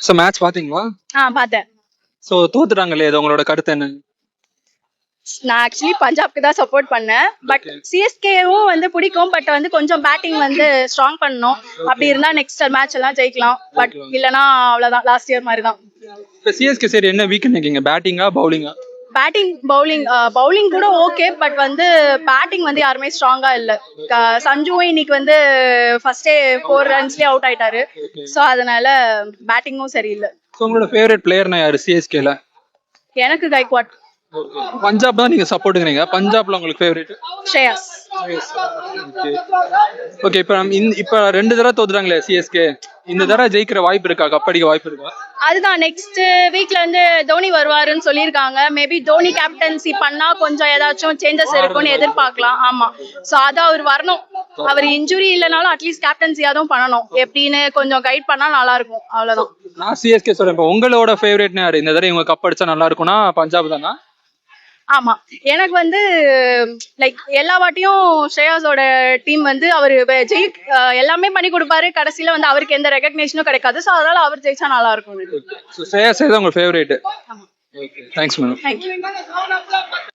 So match பாத்தீங்களா? பார்த்தேன். So தோத்துட்டாங்களே, இது உங்களோட கருத்து என்ன? நான் ஆக்சுவலி பஞ்சாப்க்கு தான் சப்போர்ட் பண்ணேன். பட் சிஎஸ்கேவும் வந்து பிடிக்கும். பட் வந்து கொஞ்சம் பேட்டிங் வந்து ஸ்ட்ராங் பண்ணணும். அப்படி இருந்தா நெக்ஸ்ட் மேட்ச் எல்லாம் ஜெயிக்கலாம். பட் இல்லனா அவ்வளவுதான், லாஸ்ட் இயர் மாதிரி தான். இப்ப சிஎஸ்கே சைடு என்ன வீக் நினைக்கீங்க? பேட்டிங்கா பவுலிங்கா? பேட்டிங் பவுலிங் கூட ஓகே. பட் வந்து பேட்டிங் வந்து யாருமே ஸ்ட்ராங்கா இல்ல. சஞ்சுவும் இன்னைக்கு வந்து ஃபர்ஸ்டே 4 ரன்ஸ்லயே அவுட் ஆயிட்டாரு. சோ அதனால பேட்டிங்கும் சரியில்லை. சோ உங்களோட ஃபேவரட் பிளேயர்னா யாரு சிஎஸ்கேல? எனக்கு கைக்வாட். பஞ்சாப் தான் நீங்க சப்போர்ட்டுங்கிறீங்க. பஞ்சாப்ல உங்களுக்கு ஃபேவரட்? ஸ்ரேயாஸ். ஓகே, இப்ப 2 தடவை தோத்துறாங்களே சிஎஸ்கே, இந்த தடவை ஜெயிக்கிற வாய்ப்பு இருக்கா? கப்படிக்க வாய்ப்பு இருக்கா? அதுதான் நெக்ஸ்ட் வீக்ல வந்து தோனி வருவாருன்னு சொல்லியிருக்காங்க. மேபி தோனி கேப்டன்சி பண்ணா கொஞ்சம் ஏதாச்சும் சேஞ்சஸ் இருக்கும்னு எதிர்பார்க்கலாம். ஆமா, சோ அதான் அவர் வரணும். அவர் இன்ஜுரி இல்லைனாலும் அட்லீஸ்ட் கேப்டன்சி அதுவும் பண்ணணும். எப்படின்னு கொஞ்சம் கைட் பண்ணா நல்லா இருக்கும். அவ்வளவுதான். நான் சிஎஸ்கே சொல்றேன். இப்போ உங்களோட ஃபேவரட்னா யாரு? இந்த தடவை இவங்க கப் அடிச்சா நல்லா இருக்கும்னா பஞ்சாப் தானா? ஆமா, எனக்கு வந்து லைக் எல்லா வாட்டியும் ஸ்ரேயாஸோட டீம் வந்து அவரு எல்லாமே பண்ணி கொடுப்பாரு. கடைசியில வந்து அவருக்கு எந்த ரெகக்னேஷனும் கிடைக்காது. சோ அதனால அவர் ஜெயிச்சா நல்லா இருக்கும். ஸ்ரேயாஸ் தான் உங்க favourite? Okay, thanks madam. Thank you.